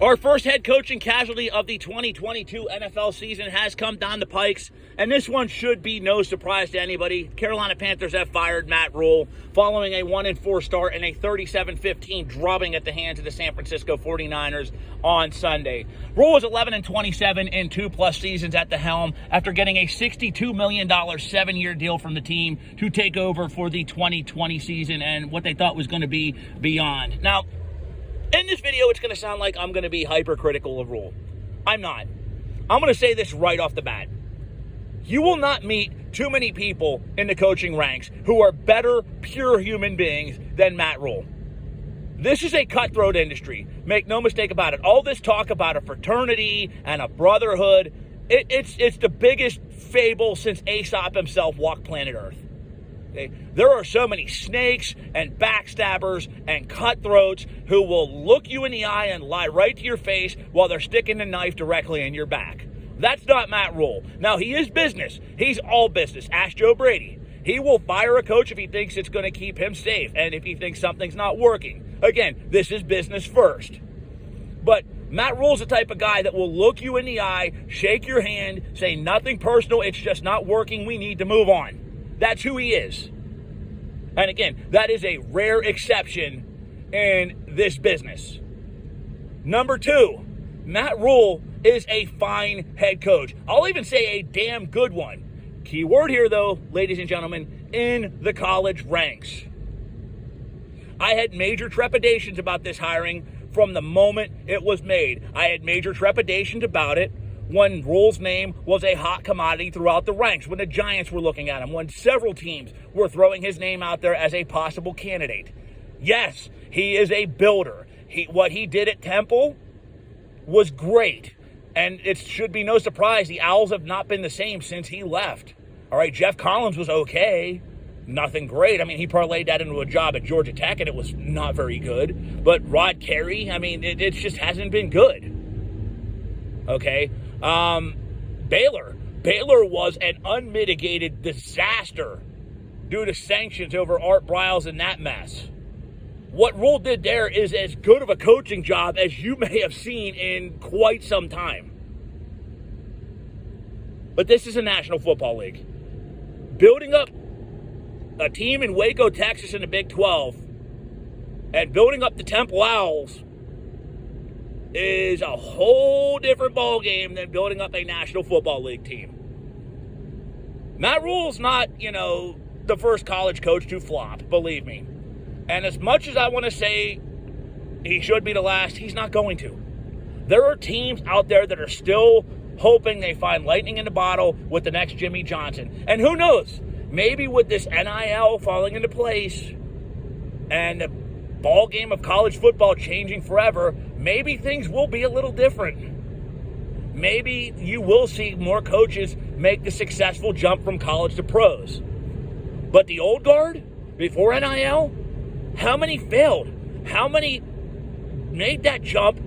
Our first head coaching casualty of the 2022 NFL season has come down the pikes, and this one should be no surprise to anybody. Carolina Panthers have fired Matt Rhule following a 1-4 start and a 37-15 drubbing at the hands of the San Francisco 49ers on Sunday. Rhule was 11-27 in 2+ seasons at the helm after getting a $62 million 7-year deal from the team to take over for the 2020 season and what they thought was going to be beyond. Now, in this video, it's going to sound like I'm going to be hypercritical of Rhule. I'm not. I'm going to say this right off the bat. You will not meet too many people in the coaching ranks who are better, pure human beings than Matt Rhule. This is a cutthroat industry. Make no mistake about it. All this talk about a fraternity and a brotherhood, it's the biggest fable since Aesop himself walked planet Earth. Okay? There are so many snakes and backstabbers and cutthroats who will look you in the eye and lie right to your face while they're sticking the knife directly in your back. That's not Matt Rhule. Now, he is business. He's all business. Ask Joe Brady. He will fire a coach if he thinks it's going to keep him safe and if he thinks something's not working. Again, this is business first. But Matt Rhule's the type of guy that will look you in the eye, shake your hand, say nothing personal, it's just not working, we need to move on. That's who he is. And again, that is a rare exception in this business. Number 2, Matt Rhule is a fine head coach. I'll even say a damn good one. Key word here, though, ladies and gentlemen, in the college ranks. I had major trepidations about this hiring from the moment it was made. I had major trepidations about it when Rhule's name was a hot commodity throughout the ranks, when the Giants were looking at him, when several teams were throwing his name out there as a possible candidate. Yes, he is a builder. What he did at Temple was great, and it should be no surprise the Owls have not been the same since he left. All right, Jeff Collins was okay. Nothing great. I mean, he parlayed that into a job at Georgia Tech, and it was not very good. But Rod Carey, I mean, it just hasn't been good. Okay? Baylor was an unmitigated disaster due to sanctions over Art Briles and that mess. What Rhule did there is as good of a coaching job as you may have seen in quite some time. But this is a National Football League. Building up a team in Waco, Texas in the Big 12 and building up the Temple Owls is a whole different ballgame than building up a National Football League team. Matt Rhule's not, the first college coach to flop, believe me. And as much as I want to say he should be the last, he's not going to. There are teams out there that are still hoping they find lightning in the bottle with the next Jimmy Johnson. And who knows, maybe with this NIL falling into place and the ball game of college football changing forever, maybe things will be a little different. Maybe you will see more coaches make the successful jump from college to pros. But the old guard, before NIL, how many failed? How many made that jump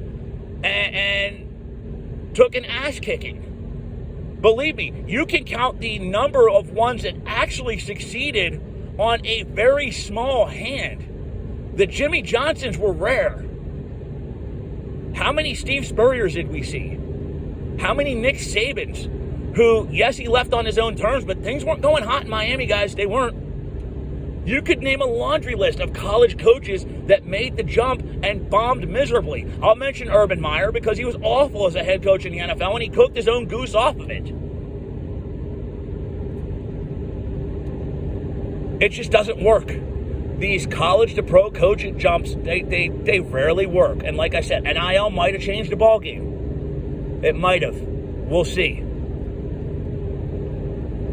and took an ass kicking? Believe me, you can count the number of ones that actually succeeded on a very small hand. The Jimmy Johnsons were rare. How many Steve Spurriers did we see? How many Nick Sabans, who, yes, he left on his own terms, but things weren't going hot in Miami, guys. They weren't. You could name a laundry list of college coaches that made the jump and bombed miserably. I'll mention Urban Meyer because he was awful as a head coach in the NFL and he cooked his own goose off of it. It just doesn't work. These college to pro coaching jumps, they rarely work. And like I said, NIL might have changed the ballgame. It might have. We'll see.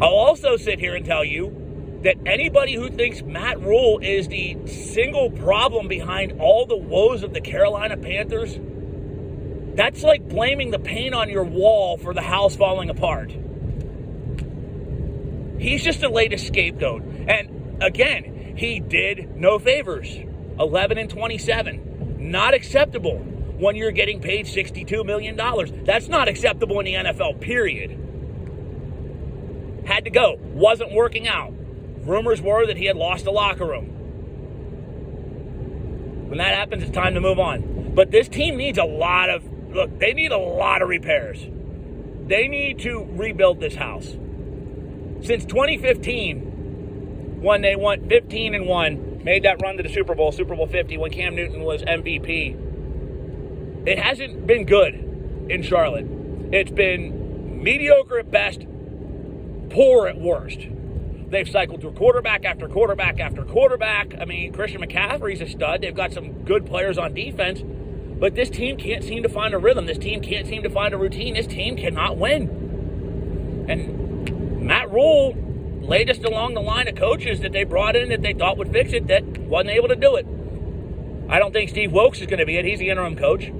I'll also sit here and tell you that anybody who thinks Matt Rhule is the single problem behind all the woes of the Carolina Panthers, that's like blaming the paint on your wall for the house falling apart. He's just the latest scapegoat. And again, he did no favors. 11-27. Not acceptable when you're getting paid $62 million. That's not acceptable in the NFL, period. Had to go. Wasn't working out. Rumors were that he had lost the locker room. When that happens, it's time to move on. But this team needs a lot of look, they need a lot of repairs. They need to rebuild this house. Since 2015, when they went 15-1, made that run to the Super Bowl 50, when Cam Newton was MVP, it hasn't been good in Charlotte. It's been mediocre at best, poor at worst. They've cycled through quarterback after quarterback after quarterback. I mean, Christian McCaffrey's a stud. They've got some good players on defense. But this team can't seem to find a rhythm. This team can't seem to find a routine. This team cannot win. And Matt Rhule, latest along the line of coaches that they brought in that they thought would fix it, that wasn't able to do it. I don't think Steve Wilkes is going to be it. He's the interim coach.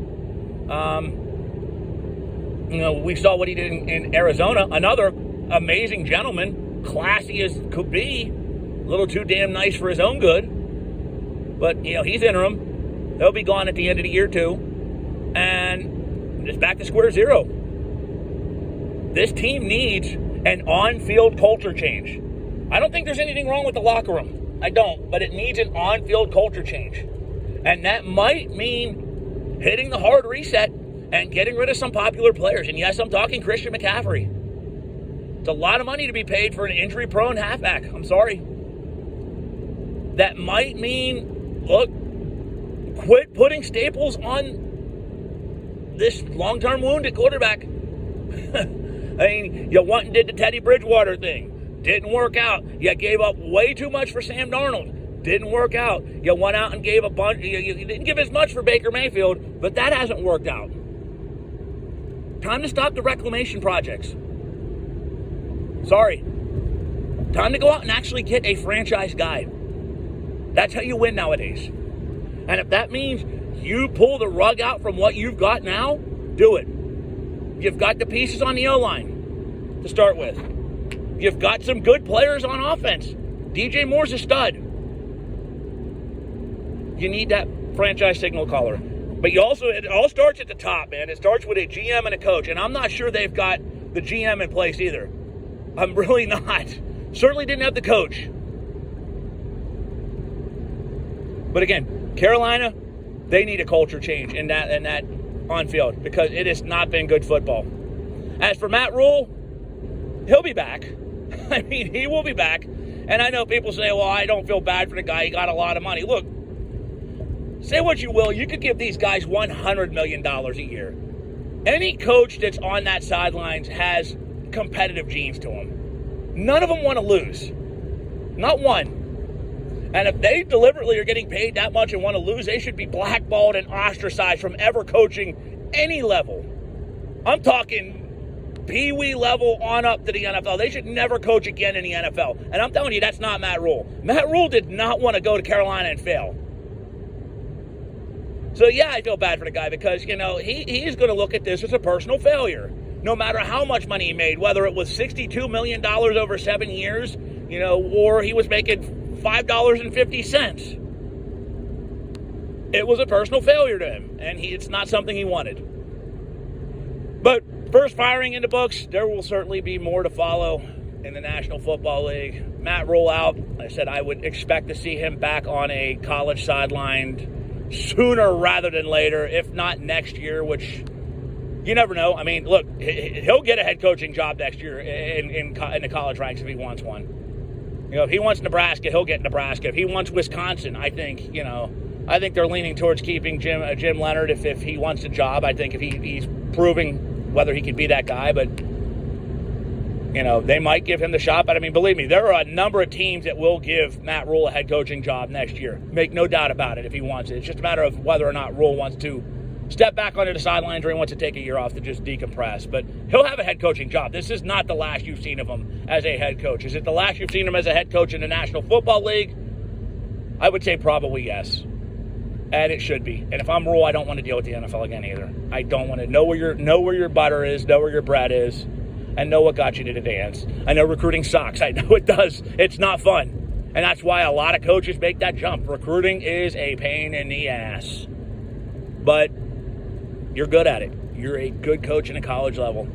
We saw what he did in Arizona. Another amazing gentleman, classy as could be, a little too damn nice for his own good. But, he's interim. They'll be gone at the end of the year, too. And it's back to square zero. This team needs an on-field culture change. I don't think there's anything wrong with the locker room. I don't. But it needs an on-field culture change. And that might mean hitting the hard reset and getting rid of some popular players. And yes, I'm talking Christian McCaffrey. It's a lot of money to be paid for an injury-prone halfback. I'm sorry. That might mean, look, quit putting staples on this long-term wound at quarterback. I mean, you went and did the Teddy Bridgewater thing. Didn't work out. You gave up way too much for Sam Darnold. Didn't work out. You went out and gave a bunch. You didn't give as much for Baker Mayfield, but that hasn't worked out. Time to stop the reclamation projects. Sorry. Time to go out and actually get a franchise guy. That's how you win nowadays. And if that means you pull the rug out from what you've got now, do it. You've got the pieces on the O-line to start with. You've got some good players on offense. DJ Moore's a stud. You need that franchise signal caller. But it all starts at the top, man. It starts with a GM and a coach. And I'm not sure they've got the GM in place either. I'm really not. Certainly didn't have the coach. But again, Carolina, they need a culture change in that on field because it has not been good football. As for Matt Rhule, he'll be back. I mean, he will be back. And I know people say, well, I don't feel bad for the guy. He got a lot of money. Look, say what you will. You could give these guys $100 million a year. Any coach that's on that sidelines has competitive genes to them. None of them want to lose. Not one. And if they deliberately are getting paid that much and want to lose, they should be blackballed and ostracized from ever coaching any level. I'm talking Pee-wee level on up to the NFL. They should never coach again in the NFL. And I'm telling you, that's not Matt Rhule. Matt Rhule did not want to go to Carolina and fail. So, yeah, I feel bad for the guy because, he's going to look at this as a personal failure. No matter how much money he made, whether it was $62 million over 7 years, or he was making $5.50. It was a personal failure to him, and it's not something he wanted. But first firing in the books, there will certainly be more to follow in the National Football League. Matt Rhule out. I said I would expect to see him back on a college sideline sooner rather than later, if not next year, which you never know. I mean, look, he'll get a head coaching job next year in the college ranks if he wants one. If he wants Nebraska, he'll get Nebraska. If he wants Wisconsin, I think they're leaning towards keeping Jim Leonhard if he wants a job. I think if he's proving whether he could be that guy, but they might give him the shot. But I mean, believe me, there are a number of teams that will give Matt Rhule a head coaching job next year. Make no doubt about it if he wants it. It's just a matter of whether or not Rhule wants to step back onto the sidelines or he wants to take a year off to just decompress. But he'll have a head coaching job. This is not the last you've seen of him as a head coach. Is it the last you've seen him as a head coach in the National Football League? I would say probably yes. And it should be. And if I'm Rhule, I don't want to deal with the NFL again either. I don't want to know where your butter is, know where your bread is, and know what got you to the dance. I know recruiting sucks. I know it does. It's not fun. And that's why a lot of coaches make that jump. Recruiting is a pain in the ass. But you're good at it. You're a good coach in a college level.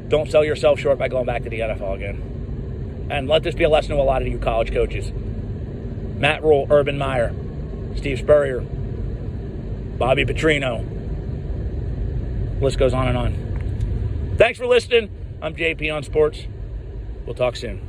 Don't sell yourself short by going back to the NFL again. And let this be a lesson to a lot of you college coaches. Matt Rhule, Urban Meyer, Steve Spurrier, Bobby Petrino. List goes on and on. Thanks for listening. I'm JP on Sports. We'll talk soon.